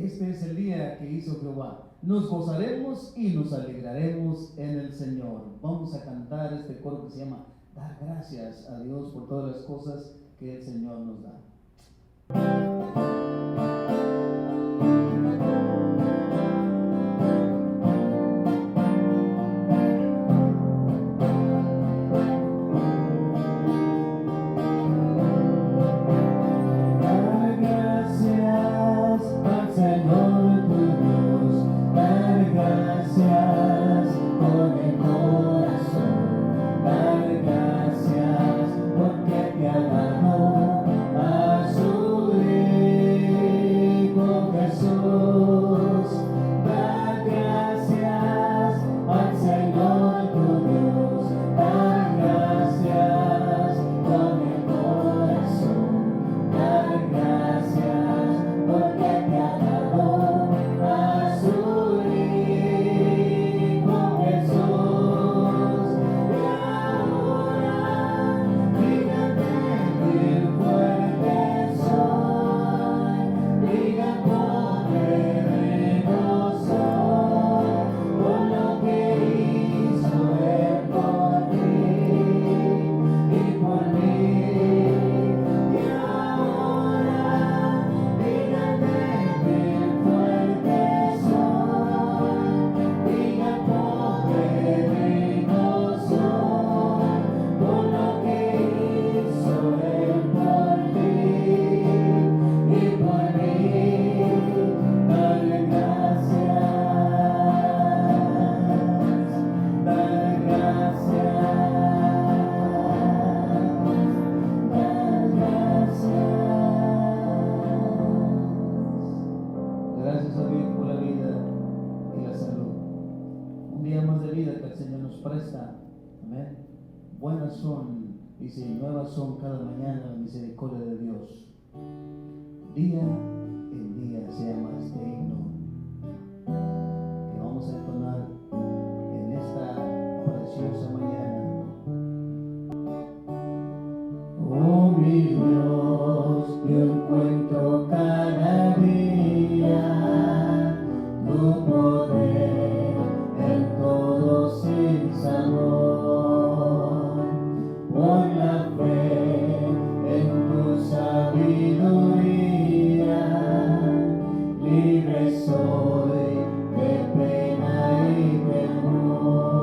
Este es el día que hizo Jehová. Nos gozaremos y nos alegraremos en el Señor. Vamos a cantar este coro que se llama Dar gracias a Dios por todas las cosas que el Señor nos da. Buenas son, dice, nuevas son cada mañana la misericordia de Dios. Día en día se llama este himno que vamos a entonar en esta preciosa mañana. Oh mi Dios, yo encuentro cada día tu poder en todo sin sabor. Por la fe en tu sabiduría, libre soy de pena y temor.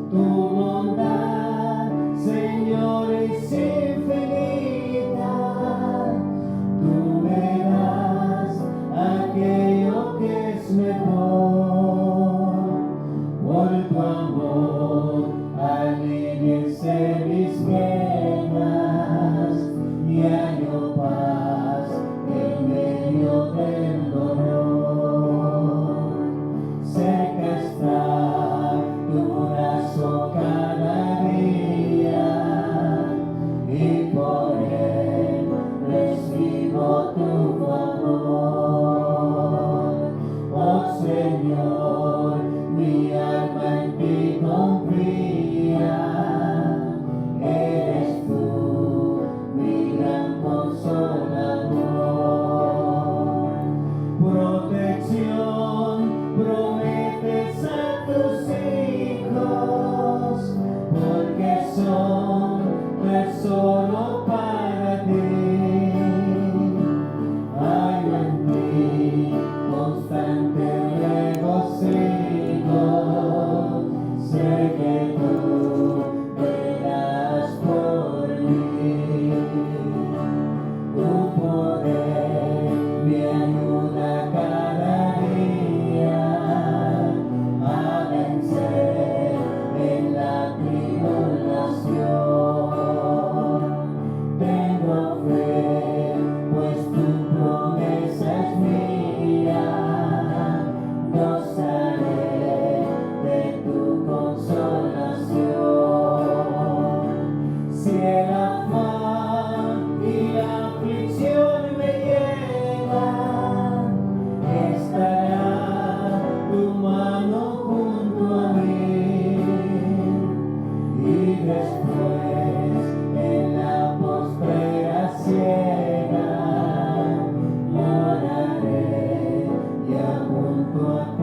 Tu bondad, Señor, es infinita. Tú me das aquello que es mejor. Por tu amor aliviense mis penas y hallo paz en medio del dolor. Cerca está tu brazo cada día y por él recibo tu favor. Oh Señor, mi alma en ti confía. Eres tú mi gran consolador. Protección prometes a tus hijos, porque son tesoro para ti. Hay en ti constante regocijo. Sé que tú verás por mí. Tu poder me ayuda cada día a vencer en la tribulación. Tengo fe, pues tu promesa es mía.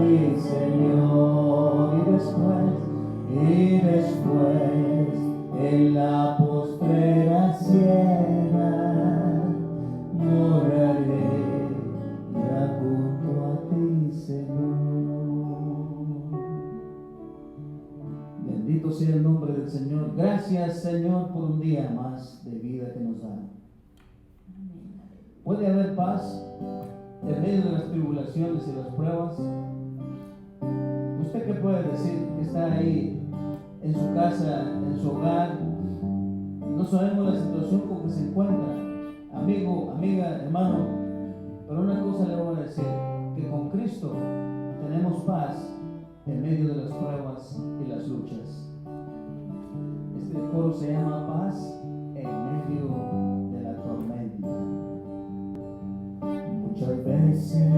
ti, Señor, y después en la postrera sierra moraré ya junto a ti, Señor. Bendito sea el nombre del Señor. Gracias, Señor, por un día más de vida que nos da. ¿Puede haber paz en medio de las tribulaciones y las pruebas? ¿Usted qué puede decir que está ahí en su casa, en su hogar? No sabemos la situación con que se encuentra, amigo, amiga, hermano, pero una cosa le voy a decir, que con Cristo tenemos paz en medio de las pruebas y las luchas. Este coro se llama Paz en medio de la tormenta. Muchas veces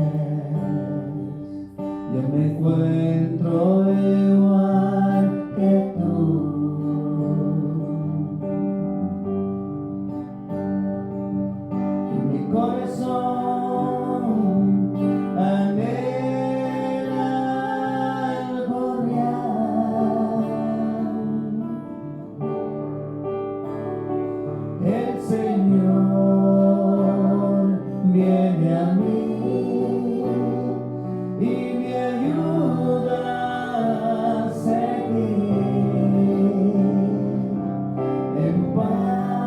yo me encuentro igual que tú, y mi corazón anhela algo real. El Señor viene a mí y me ayuda a seguir en paz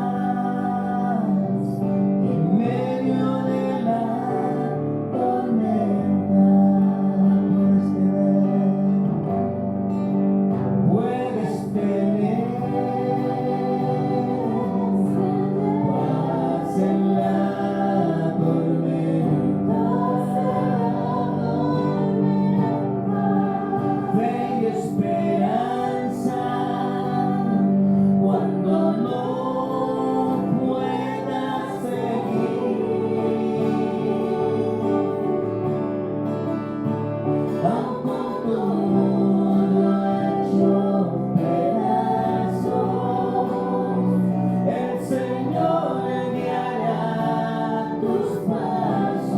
en medio de la tormenta. Puedes tener paz en la tormenta, fe y esperanza cuando no puedas seguir, aun con tu mundo hecho pedazos, el Señor guiará tus pasos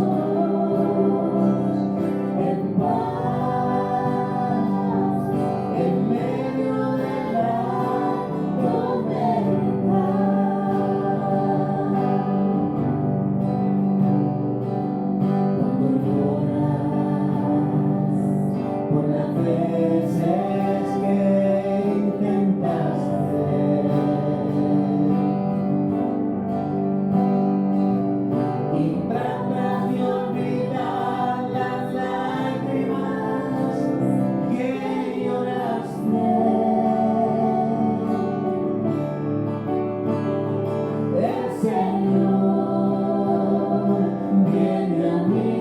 en paz en medio de la tormenta. Cuando lloras por las veces que intentaste y tratas de olvidar las lágrimas que lloraste, el Señor viene a mí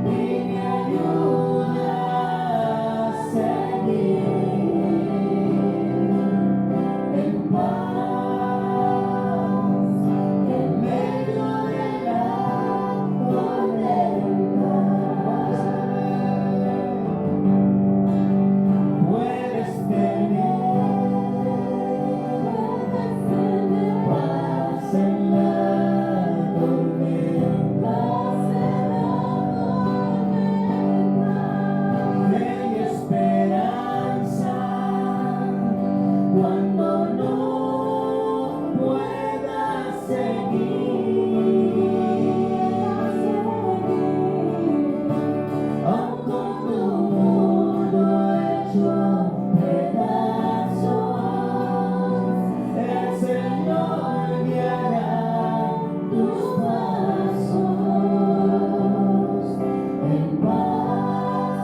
y me ayuda a seguir en paz en medio de la tormenta. Puedes tener paz en la tormenta, fe y esperanza cuando no puedas seguir, aun con tu mundo hecho pedazos, el Señor guiará tus pasos en paz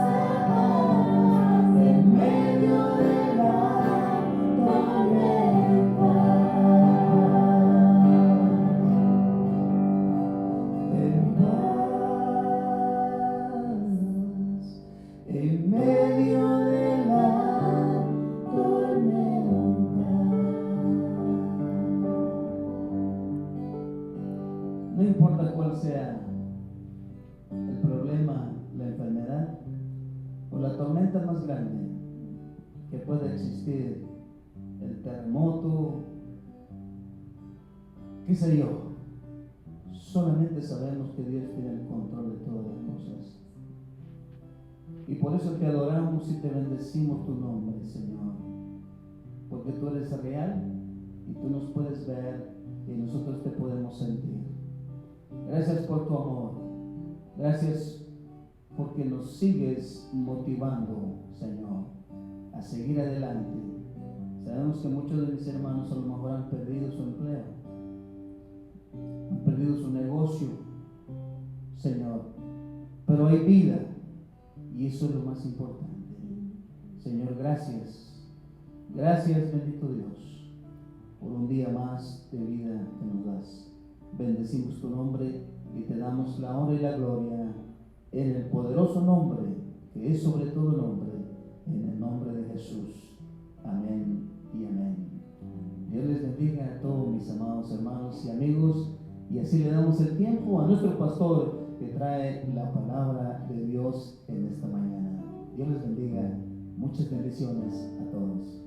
en medio de la tormenta. En paz en medio de la tormenta. No importa cuál sea el problema, la enfermedad o la tormenta más grande que pueda existir, el terremoto, qué sé yo, solamente sabemos que Dios tiene el control de todas las cosas. por eso te adoramos y te bendecimos tu nombre, Señor. Porque tú eres real y tú nos puedes ver y nosotros te podemos sentir. Gracias por tu amor. Gracias porque nos sigues motivando, Señor, a seguir adelante. Sabemos que muchos de mis hermanos a lo mejor han perdido su empleo, han perdido su negocio, Señor, pero hay vida y eso es lo más importante. Señor, gracias. Gracias, bendito Dios, por un día más de vida que nos das. Bendecimos tu nombre y te damos la honra y la gloria en el poderoso nombre que es sobre todo nombre, en el nombre de Jesús. Amén y amén. Dios les bendiga a todos mis amados hermanos y amigos, y así le damos el tiempo a nuestro pastor que trae la palabra de Dios en esta mañana. Dios les bendiga. Muchas bendiciones a todos.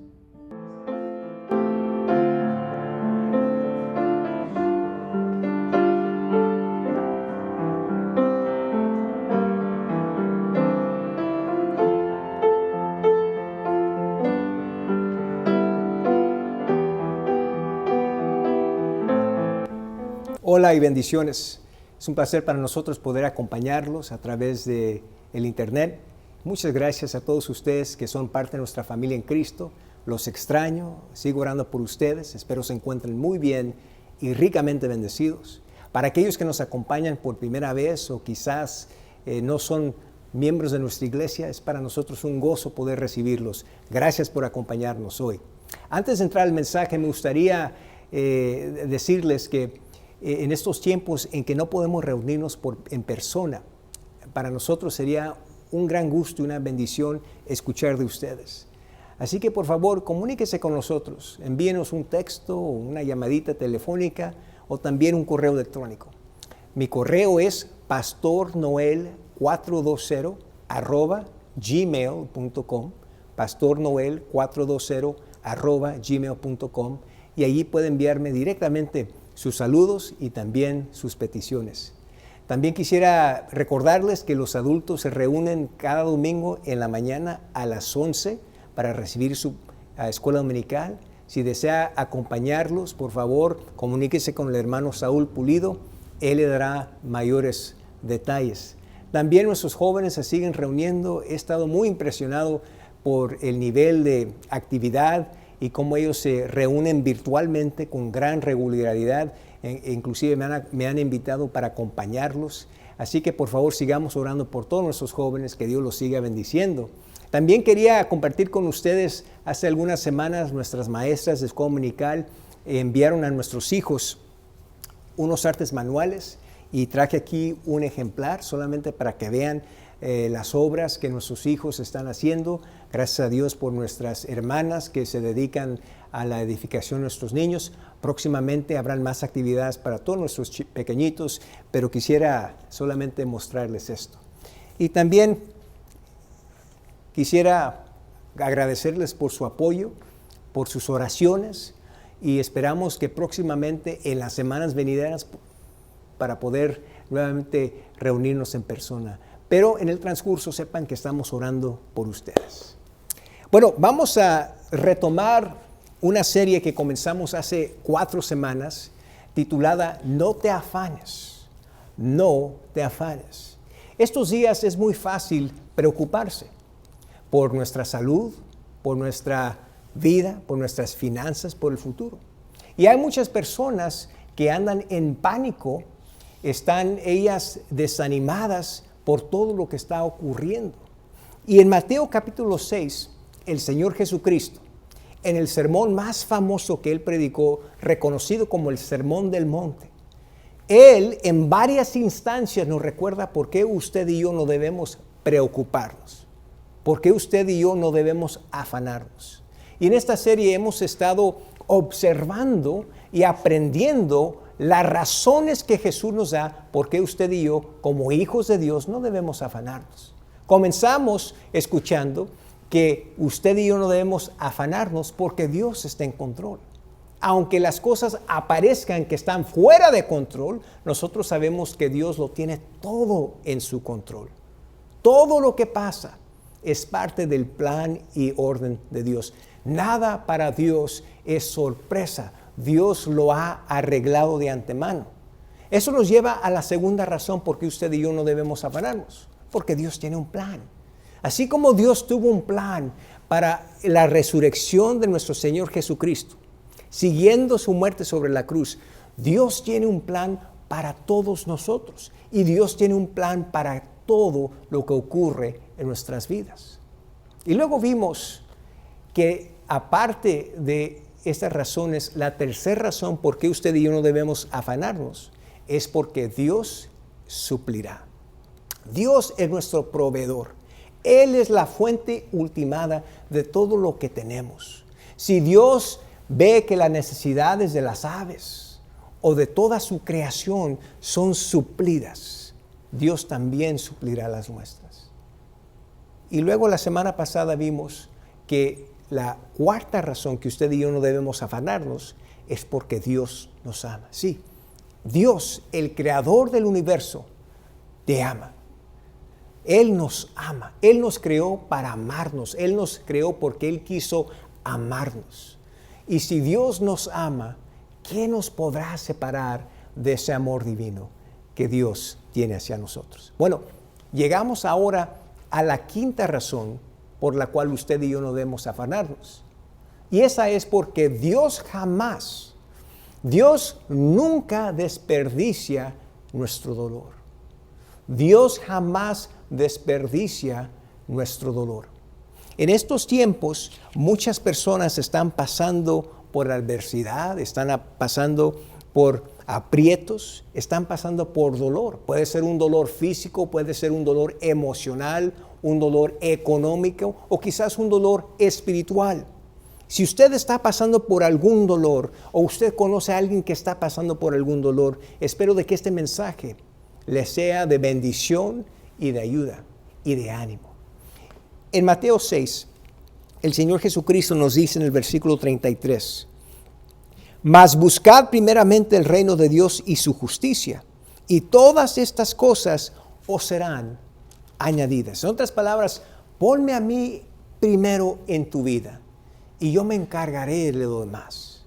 Hola y bendiciones. Es un placer para nosotros poder acompañarlos a través de el internet. Muchas gracias a todos ustedes que son parte de nuestra familia en Cristo. Los extraño, sigo orando por ustedes. Espero se encuentren muy bien y ricamente bendecidos. Para aquellos que nos acompañan por primera vez o quizás no son miembros de nuestra iglesia, es para nosotros un gozo poder recibirlos. Gracias por acompañarnos hoy. Antes de entrar al mensaje, me gustaría decirles que en estos tiempos en que no podemos reunirnos en persona, para nosotros sería un gran gusto y una bendición escuchar de ustedes. Así que por favor, comuníquese con nosotros, envíenos un texto o una llamadita telefónica o también un correo electrónico. Mi correo es pastornoel420@gmail.com, pastornoel420@gmail.com, y allí puede enviarme directamente sus saludos y también sus peticiones. También quisiera recordarles que los adultos se reúnen cada domingo en la mañana a las 11 para recibir su escuela dominical. Si desea acompañarlos, por favor, comuníquese con el hermano Saúl Pulido. Él le dará mayores detalles. También nuestros jóvenes se siguen reuniendo. He estado muy impresionado por el nivel de actividad y cómo ellos se reúnen virtualmente con gran regularidad. Inclusive me han invitado para acompañarlos. Así que por favor sigamos orando por todos nuestros jóvenes, que Dios los siga bendiciendo. También quería compartir con ustedes, hace algunas semanas nuestras maestras de escuela dominical enviaron a nuestros hijos unos artes manuales y traje aquí un ejemplar solamente para que vean las obras que nuestros hijos están haciendo. Gracias a Dios por nuestras hermanas que se dedican a la edificación de nuestros niños. Próximamente habrán más actividades para todos nuestros pequeñitos, pero quisiera solamente mostrarles esto. Y también quisiera agradecerles por su apoyo, por sus oraciones, y esperamos que próximamente en las semanas venideras para poder nuevamente reunirnos en persona. Pero en el transcurso sepan que estamos orando por ustedes. Bueno, vamos a retomar una serie que comenzamos hace 4 semanas titulada No te afanes, no te afanes. Estos días es muy fácil preocuparse por nuestra salud, por nuestra vida, por nuestras finanzas, por el futuro. Y hay muchas personas que andan en pánico, están ellas desanimadas por todo lo que está ocurriendo. Y en Mateo capítulo 6, el Señor Jesucristo, en el sermón más famoso que Él predicó, reconocido como el Sermón del Monte, Él en varias instancias nos recuerda por qué usted y yo no debemos preocuparnos, por qué usted y yo no debemos afanarnos. Y en esta serie hemos estado observando y aprendiendo las razones que Jesús nos da por qué usted y yo, como hijos de Dios, no debemos afanarnos. Comenzamos escuchando que usted y yo no debemos afanarnos porque Dios está en control. Aunque las cosas aparezcan que están fuera de control, nosotros sabemos que Dios lo tiene todo en su control. Todo lo que pasa es parte del plan y orden de Dios. Nada para Dios es sorpresa. Dios lo ha arreglado de antemano. Eso nos lleva a la segunda razón por qué usted y yo no debemos afanarnos. Porque Dios tiene un plan. Así como Dios tuvo un plan para la resurrección de nuestro Señor Jesucristo, siguiendo su muerte sobre la cruz, Dios tiene un plan para todos nosotros. Y Dios tiene un plan para todo lo que ocurre en nuestras vidas. Y luego vimos que aparte de estas razones, la tercera razón por qué usted y yo no debemos afanarnos es porque Dios suplirá. Dios es nuestro proveedor. Él es la fuente ultimada de todo lo que tenemos. Si Dios ve que las necesidades de las aves o de toda su creación son suplidas, Dios también suplirá las nuestras. Y luego la semana pasada vimos que la cuarta razón que usted y yo no debemos afanarnos es porque Dios nos ama. Sí, Dios, el creador del universo, te ama. Él nos ama. Él nos creó para amarnos. Él nos creó porque Él quiso amarnos. Y si Dios nos ama, ¿qué nos podrá separar de ese amor divino que Dios tiene hacia nosotros? Bueno, llegamos ahora a la quinta razón por la cual usted y yo no debemos afanarnos. Y esa es porque Dios nunca desperdicia nuestro dolor. Dios jamás desperdicia nuestro dolor. En estos tiempos, muchas personas están pasando por adversidad, están pasando por aprietos, están pasando por dolor. Puede ser un dolor físico, puede ser un dolor emocional, un dolor económico o quizás un dolor espiritual. Si usted está pasando por algún dolor o usted conoce a alguien que está pasando por algún dolor, espero de que este mensaje le sea de bendición y de ayuda y de ánimo. En Mateo 6, el Señor Jesucristo nos dice en el versículo 33, mas buscad primeramente el reino de Dios y su justicia, y todas estas cosas os serán añadidas. En otras palabras, ponme a mí primero en tu vida, y yo me encargaré de lo demás.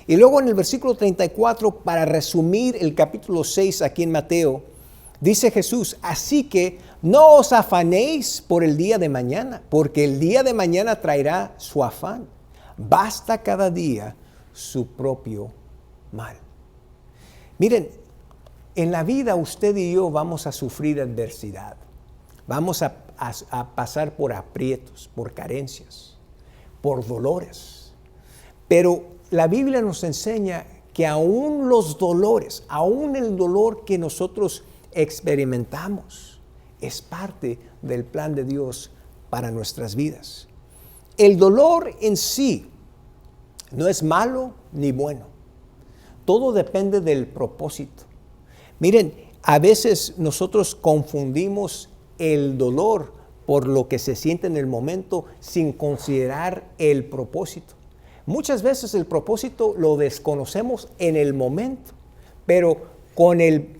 Y luego en el versículo 34, para resumir el capítulo 6 aquí en Mateo, dice Jesús, así que no os afanéis por el día de mañana, porque el día de mañana traerá su afán. Basta cada día su propio mal. Miren, en la vida usted y yo vamos a sufrir adversidad. Vamos a pasar por aprietos, por carencias, por dolores. Pero la Biblia nos enseña que aún los dolores, aún el dolor que nosotros experimentamos, es parte del plan de Dios para nuestras vidas. El dolor en sí no es malo ni bueno. Todo depende del propósito. Miren, a veces nosotros confundimos el dolor por lo que se siente en el momento sin considerar el propósito. Muchas veces el propósito lo desconocemos en el momento, pero con el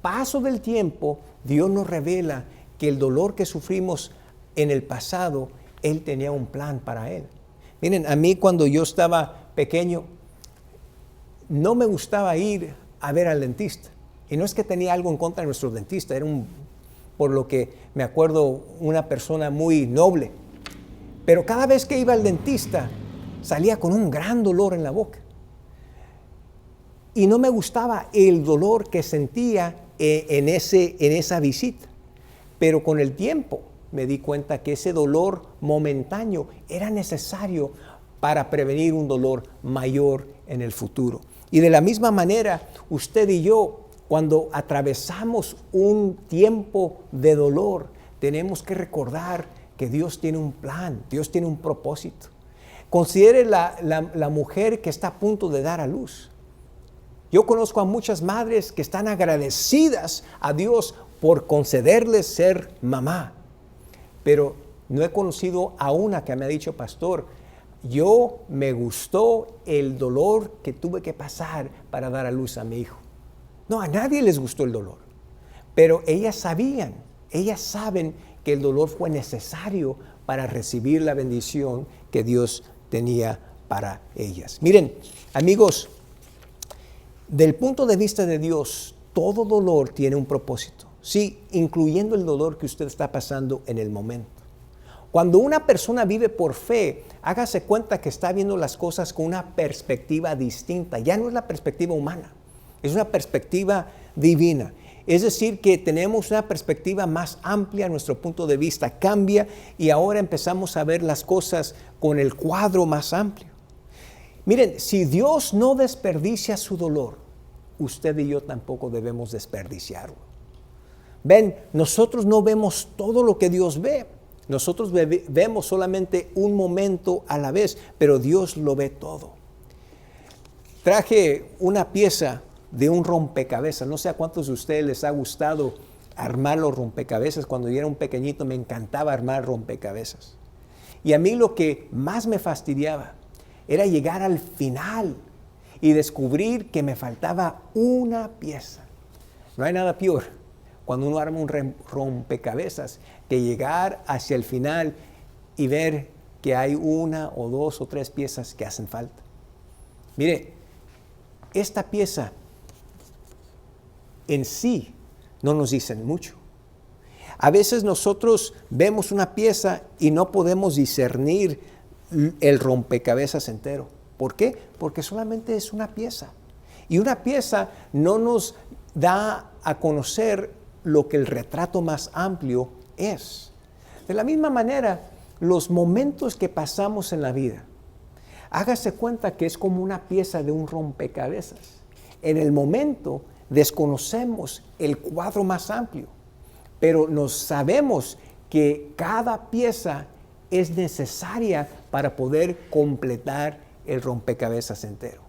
paso del tiempo, Dios nos revela que el dolor que sufrimos en el pasado, Él tenía un plan para él. Miren, a mí cuando yo estaba pequeño, no me gustaba ir a ver al dentista. Y no es que tenía algo en contra de nuestro dentista, era por lo que me acuerdo, una persona muy noble. Pero cada vez que iba al dentista, salía con un gran dolor en la boca. Y no me gustaba el dolor que sentía en esa visita. Pero con el tiempo me di cuenta que ese dolor momentáneo era necesario para prevenir un dolor mayor en el futuro. Y de la misma manera, usted y yo, cuando atravesamos un tiempo de dolor, tenemos que recordar que Dios tiene un plan, Dios tiene un propósito. Considere la mujer que está a punto de dar a luz. Yo conozco a muchas madres que están agradecidas a Dios por concederles ser mamá. Pero no he conocido a una que me ha dicho, pastor, yo me gustó el dolor que tuve que pasar para dar a luz a mi hijo. No, a nadie les gustó el dolor. Pero ellas saben que el dolor fue necesario para recibir la bendición que Dios tenía para ellas. Miren, amigos, del punto de vista de Dios, todo dolor tiene un propósito. Sí, incluyendo el dolor que usted está pasando en el momento. Cuando una persona vive por fe, hágase cuenta que está viendo las cosas con una perspectiva distinta. Ya no es la perspectiva humana, es una perspectiva divina. Es decir, que tenemos una perspectiva más amplia, nuestro punto de vista cambia y ahora empezamos a ver las cosas con el cuadro más amplio. Miren, si Dios no desperdicia su dolor, usted y yo tampoco debemos desperdiciarlo. Ven, nosotros no vemos todo lo que Dios ve. Nosotros vemos solamente un momento a la vez, pero Dios lo ve todo. Traje una pieza de un rompecabezas. No sé a cuántos de ustedes les ha gustado armar los rompecabezas. Cuando yo era un pequeñito me encantaba armar rompecabezas. Y a mí lo que más me fastidiaba era llegar al final y descubrir que me faltaba una pieza. No hay nada peor cuando uno arma un rompecabezas que llegar hacia el final y ver que hay una o dos o tres piezas que hacen falta. Mire, esta pieza en sí no nos dicen mucho. A veces nosotros vemos una pieza y no podemos discernir el rompecabezas entero. ¿Por qué? Porque solamente es una pieza. Y una pieza no nos da a conocer lo que el retrato más amplio es. De la misma manera, los momentos que pasamos en la vida, hágase cuenta que es como una pieza de un rompecabezas. En el momento desconocemos el cuadro más amplio, pero nos sabemos que cada pieza es necesaria para poder completar el rompecabezas entero.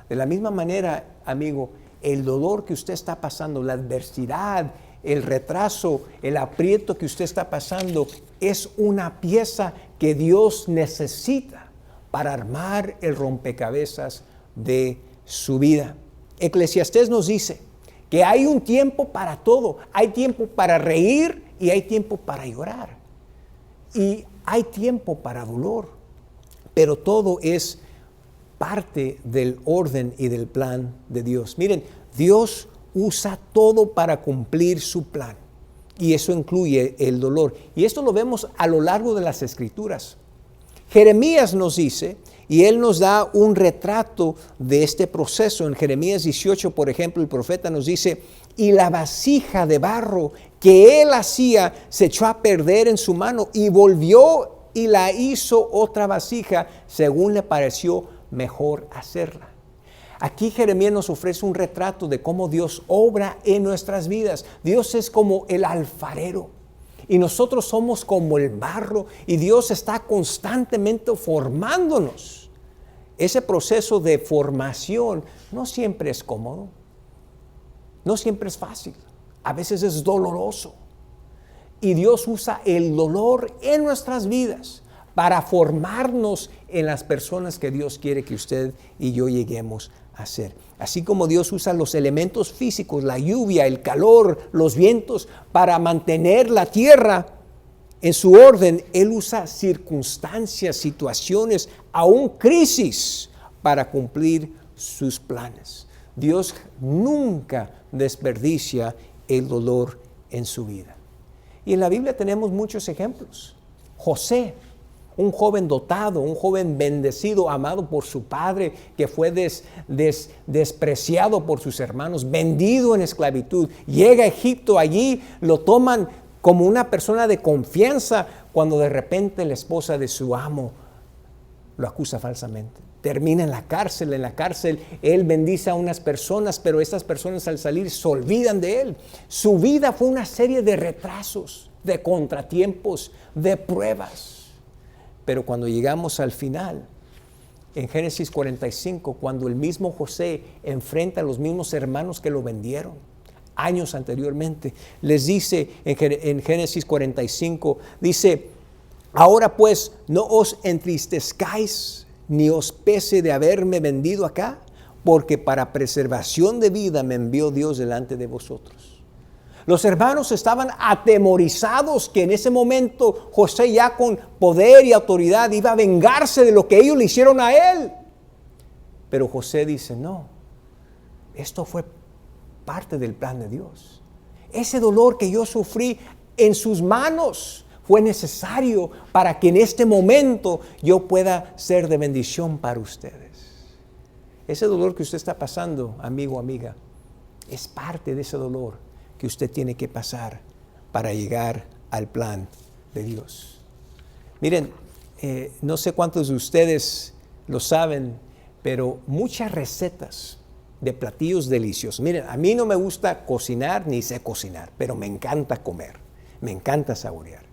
De la misma manera, amigo, el dolor que usted está pasando, la adversidad, el retraso, el aprieto que usted está pasando, es una pieza que Dios necesita para armar el rompecabezas de su vida. Eclesiastés nos dice que hay un tiempo para todo. Hay tiempo para reír y hay tiempo para llorar. Y hay tiempo para dolor. Pero todo es parte del orden y del plan de Dios. Miren, Dios usa todo para cumplir su plan. Y eso incluye el dolor. Y esto lo vemos a lo largo de las Escrituras. Jeremías nos dice, y él nos da un retrato de este proceso. En Jeremías 18, por ejemplo, el profeta nos dice, y la vasija de barro que él hacía se echó a perder en su mano y volvió y la hizo otra vasija según le pareció mejor hacerla. Aquí Jeremías nos ofrece un retrato de cómo Dios obra en nuestras vidas. Dios es como el alfarero y nosotros somos como el barro y Dios está constantemente formándonos. Ese proceso de formación no siempre es cómodo, no siempre es fácil, a veces es doloroso. Y Dios usa el dolor en nuestras vidas para formarnos en las personas que Dios quiere que usted y yo lleguemos a ser. Así como Dios usa los elementos físicos, la lluvia, el calor, los vientos, para mantener la tierra en su orden, Él usa circunstancias, situaciones, aún crisis, para cumplir sus planes. Dios nunca desperdicia el dolor en su vida. Y en la Biblia tenemos muchos ejemplos. José, un joven dotado, un joven bendecido, amado por su padre, que fue despreciado por sus hermanos, vendido en esclavitud. Llega a Egipto, allí lo toman como una persona de confianza, cuando de repente la esposa de su amo lo acusa falsamente. Termina en la cárcel. En la cárcel él bendice a unas personas, pero estas personas al salir se olvidan de él. Su vida fue una serie de retrasos, de contratiempos, de pruebas. Pero cuando llegamos al final, en Génesis 45, cuando el mismo José enfrenta a los mismos hermanos que lo vendieron años anteriormente, les dice en Génesis 45, dice, ahora pues no os entristezcáis ni os pese de haberme vendido acá, porque para preservación de vida me envió Dios delante de vosotros. Los hermanos estaban atemorizados que en ese momento José, ya con poder y autoridad, iba a vengarse de lo que ellos le hicieron a él. Pero José dice, no, esto fue parte del plan de Dios. Ese dolor que yo sufrí en sus manos fue necesario para que en este momento yo pueda ser de bendición para ustedes. Ese dolor que usted está pasando, amigo, amiga, es parte de ese dolor que usted tiene que pasar para llegar al plan de Dios. Miren, no sé cuántos de ustedes lo saben, pero muchas recetas de platillos deliciosos. Miren, a mí no me gusta cocinar ni sé cocinar, pero me encanta comer, me encanta saborear.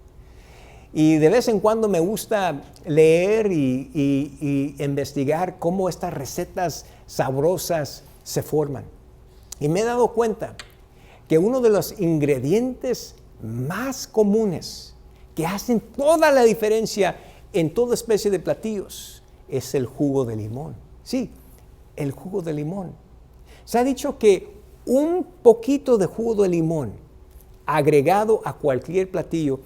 Y de vez en cuando me gusta leer y investigar cómo estas recetas sabrosas se forman. Y me he dado cuenta que uno de los ingredientes más comunes que hacen toda la diferencia en toda especie de platillos es el jugo de limón. Sí, el jugo de limón. Se ha dicho que un poquito de jugo de limón agregado a cualquier platillo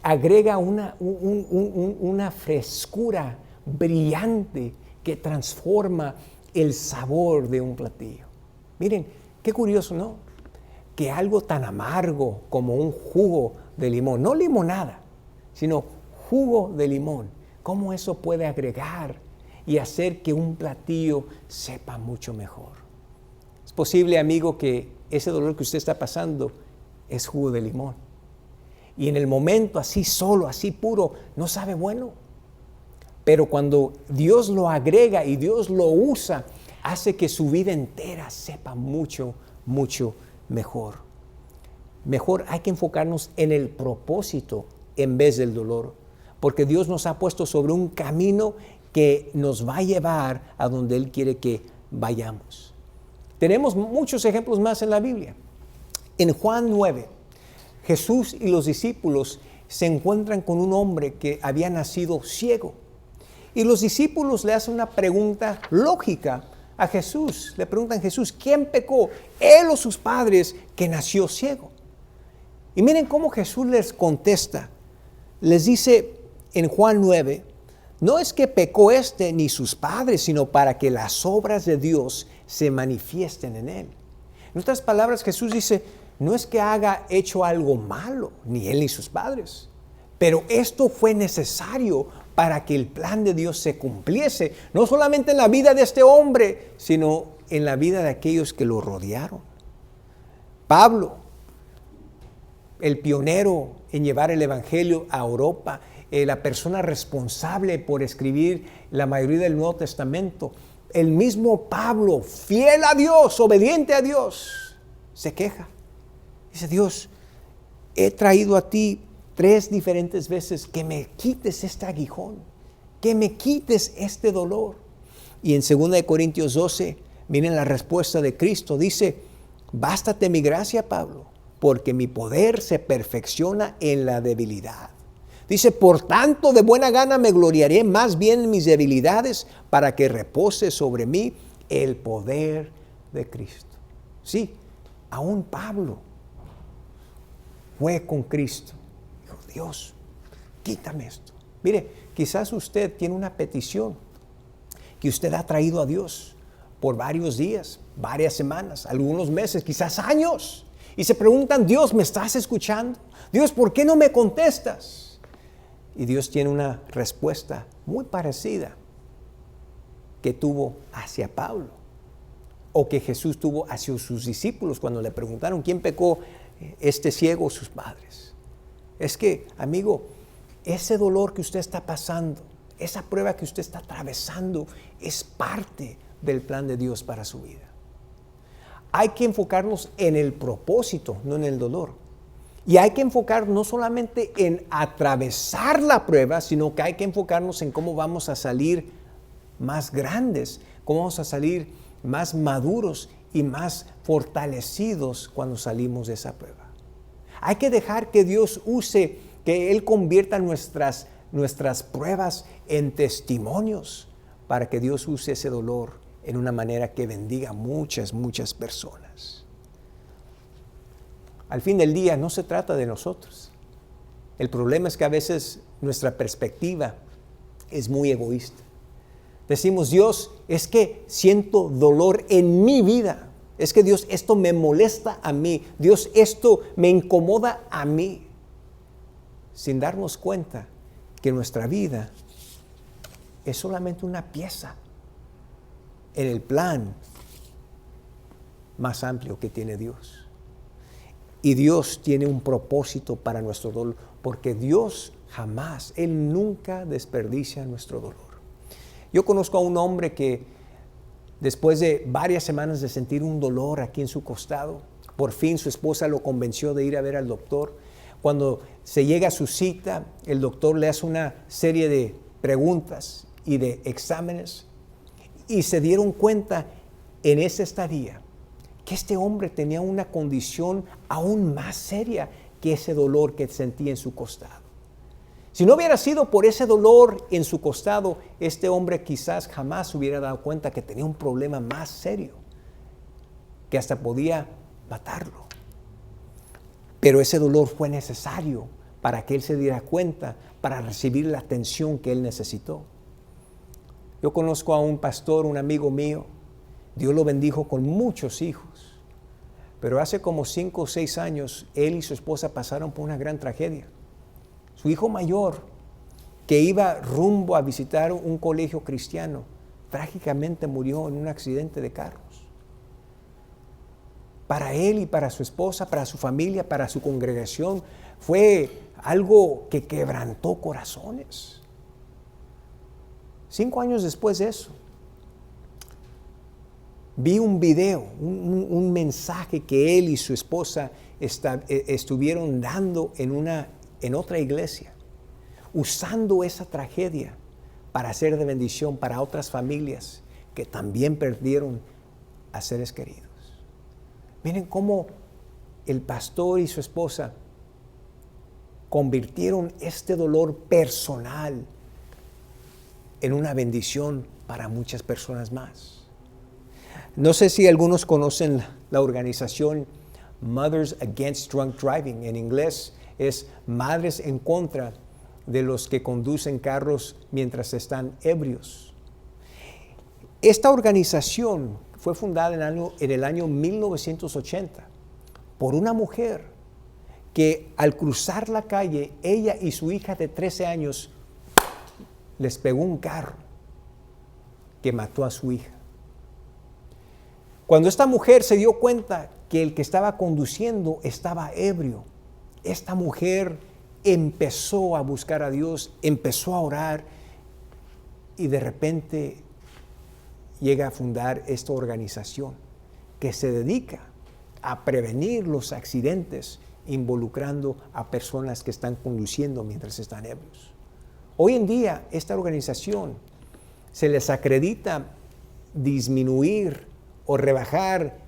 agrega una frescura brillante que transforma el sabor de un platillo. Miren, qué curioso, ¿no? Que algo tan amargo como un jugo de limón, no limonada, sino jugo de limón, cómo eso puede agregar y hacer que un platillo sepa mucho mejor. Es posible, amigo, que ese dolor que usted está pasando es jugo de limón. Y en el momento así solo, así puro, no sabe bueno. Pero cuando Dios lo agrega y Dios lo usa, hace que su vida entera sepa mucho, mucho mejor. Mejor hay que enfocarnos en el propósito en vez del dolor, porque Dios nos ha puesto sobre un camino que nos va a llevar a donde Él quiere que vayamos. Tenemos muchos ejemplos más en la Biblia. En Juan 9, Jesús y los discípulos se encuentran con un hombre que había nacido ciego. Y los discípulos le hacen una pregunta lógica a Jesús. Le preguntan a Jesús, ¿quién pecó? ¿Él o sus padres que nació ciego? Y miren cómo Jesús les contesta. Les dice en Juan 9, no es que pecó ni sus padres, sino para que las obras de Dios se manifiesten en él. En otras palabras, Jesús dice, no es que haya hecho algo malo, ni él ni sus padres, pero esto fue necesario para que el plan de Dios se cumpliese, no solamente en la vida de este hombre, sino en la vida de aquellos que lo rodearon. Pablo, el pionero en llevar el evangelio a Europa, la persona responsable por escribir la mayoría del Nuevo Testamento, el mismo Pablo, fiel a Dios, obediente a Dios, se queja. Dice, Dios, he traído a ti 3 diferentes veces que me quites este aguijón, que me quites este dolor. Y en 2 Corintios 12, miren la respuesta de Cristo, dice, bástate mi gracia, Pablo, porque mi poder se perfecciona en la debilidad. Dice, por tanto, de buena gana me gloriaré más bien en mis debilidades para que repose sobre mí el poder de Cristo. Sí, aún Pablo fue con Cristo. Dijo, Dios, quítame esto. Mire, quizás usted tiene una petición que usted ha traído a Dios por varios días, varias semanas, algunos meses, quizás años. Y se preguntan, Dios, ¿me estás escuchando? Dios, ¿por qué no me contestas? Y Dios tiene una respuesta muy parecida que tuvo hacia Pablo o que Jesús tuvo hacia sus discípulos cuando le preguntaron quién pecó, este ciego o sus padres. Es que, amigo, ese dolor que usted está pasando, esa prueba que usted está atravesando es parte del plan de Dios para su vida. Hay que enfocarnos en el propósito, no en el dolor. Y hay que enfocar no solamente en atravesar la prueba, sino que hay que enfocarnos en cómo vamos a salir más grandes, cómo vamos a salir más maduros y más fortalecidos cuando salimos de esa prueba. Hay que dejar que Dios use, que Él convierta nuestras pruebas en testimonios para que Dios use ese dolor en una manera que bendiga a muchas, muchas personas. al fin del día no se trata de nosotros. El problema es que a veces nuestra perspectiva es muy egoísta. Decimos, Dios, es que siento dolor en mi vida. Es que Dios, esto me molesta a mí. Dios, esto me incomoda a mí. Sin darnos cuenta que nuestra vida es solamente una pieza en el plan más amplio que tiene Dios. Y Dios tiene un propósito para nuestro dolor, porque Dios jamás, Él nunca desperdicia nuestro dolor. Yo conozco a un hombre que después de varias semanas de sentir un dolor aquí en su costado, por fin su esposa lo convenció de ir a ver al doctor. Cuando se llega a su cita, el doctor le hace una serie de preguntas y de exámenes y se dieron cuenta en esa estadía que este hombre tenía una condición aún más seria que ese dolor que sentía en su costado. Si no hubiera sido por ese dolor en su costado, este hombre quizás jamás se hubiera dado cuenta que tenía un problema más serio, que hasta podía matarlo. Pero ese dolor fue necesario para que él se diera cuenta, para recibir la atención que él necesitó. Yo conozco a un pastor, un amigo mío, Dios lo bendijo con muchos hijos, pero hace como 5 o 6 años, él y su esposa pasaron por una gran tragedia. Su hijo mayor, que iba rumbo a visitar un colegio cristiano, trágicamente murió en un accidente de carros. Para él y para su esposa, para su familia, para su congregación, fue algo que quebrantó corazones. 5 años después de eso, vi un video, un mensaje que él y su esposa estuvieron dando en otra iglesia, usando esa tragedia para ser de bendición para otras familias que también perdieron a seres queridos. Miren cómo el pastor y su esposa convirtieron este dolor personal en una bendición para muchas personas más. No sé si algunos conocen la organización Mothers Against Drunk Driving. En inglés es Madres en contra de los que conducen carros mientras están ebrios. Esta organización fue fundada en el año 1980 por una mujer que al cruzar la calle, ella y su hija de 13 años les pegó un carro que mató a su hija. Cuando esta mujer se dio cuenta que el que estaba conduciendo estaba ebrio, esta mujer empezó a buscar a Dios, empezó a orar y de repente llega a fundar esta organización que se dedica a prevenir los accidentes involucrando a personas que están conduciendo mientras están ebrios. Hoy en día esta organización se les acredita disminuir o rebajar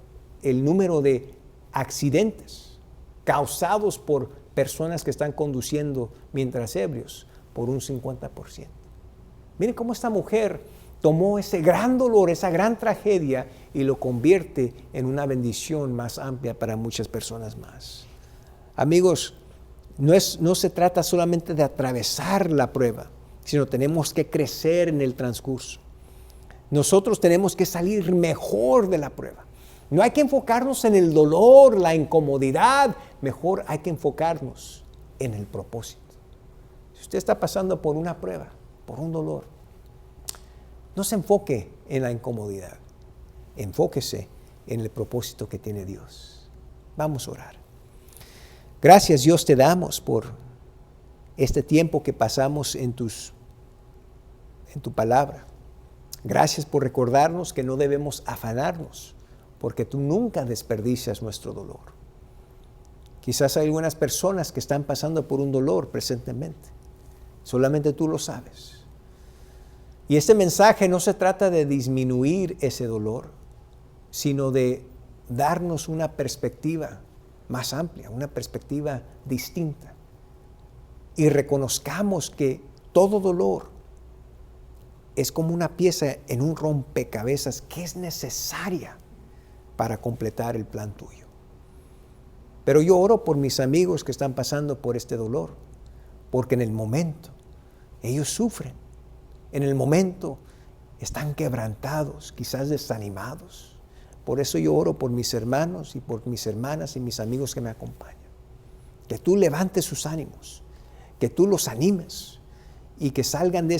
el número de accidentes causados por personas que están conduciendo mientras ebrios por un 50%. Miren cómo esta mujer tomó ese gran dolor, esa gran tragedia y lo convierte en una bendición más amplia para muchas personas más. Amigos, no se trata solamente de atravesar la prueba, sino tenemos que crecer en el transcurso. Nosotros tenemos que salir mejor de la prueba. No hay que enfocarnos en el dolor, la incomodidad, mejor hay que enfocarnos en el propósito. Si usted está pasando por una prueba, por un dolor, no se enfoque en la incomodidad, enfóquese en el propósito que tiene Dios. Vamos a orar. Gracias, Dios, te damos por este tiempo que pasamos en tu palabra. Gracias por recordarnos que no debemos afanarnos, porque tú nunca desperdicias nuestro dolor. Quizás hay algunas personas que están pasando por un dolor presentemente. Solamente tú lo sabes. Y este mensaje no se trata de disminuir ese dolor, sino de darnos una perspectiva más amplia, una perspectiva distinta. Y reconozcamos que todo dolor es como una pieza en un rompecabezas que es necesaria para completar el plan tuyo. Pero yo oro por mis amigos que están pasando por este dolor, porque en el momento ellos sufren, en el momento están quebrantados, quizás desanimados. Por eso yo oro por mis hermanos y por mis hermanas y mis amigos que me acompañan. Que tú levantes sus ánimos, que tú los animes y que salgan de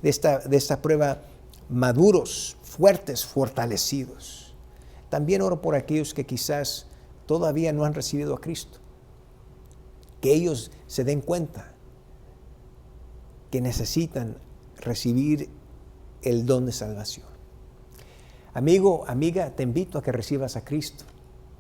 esta prueba maduros, fuertes, fortalecidos. También oro por aquellos que quizás todavía no han recibido a Cristo. Que ellos se den cuenta que necesitan recibir el don de salvación. Amigo, amiga, te invito a que recibas a Cristo.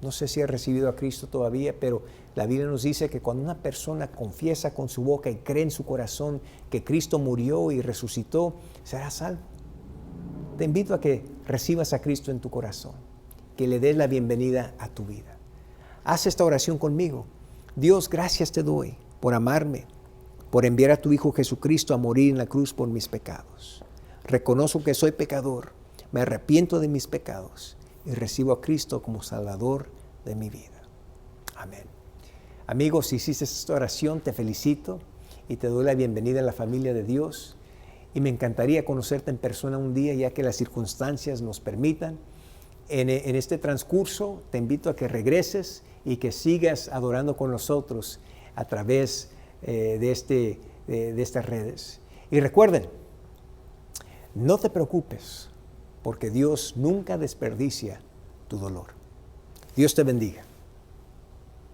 No sé si has recibido a Cristo todavía, pero la Biblia nos dice que cuando una persona confiesa con su boca y cree en su corazón que Cristo murió y resucitó, será salvo. Te invito a que recibas a Cristo en tu corazón, que le des la bienvenida a tu vida. Haz esta oración conmigo. Dios, gracias te doy por amarme, por enviar a tu Hijo Jesucristo a morir en la cruz por mis pecados. Reconozco que soy pecador, me arrepiento de mis pecados y recibo a Cristo como Salvador de mi vida. Amén. Amigos, si hiciste esta oración, te felicito y te doy la bienvenida a la familia de Dios. Y me encantaría conocerte en persona un día, ya que las circunstancias nos permitan. En este transcurso, te invito a que regreses y que sigas adorando con nosotros a través de estas redes. Y recuerden, no te preocupes, porque Dios nunca desperdicia tu dolor. Dios te bendiga.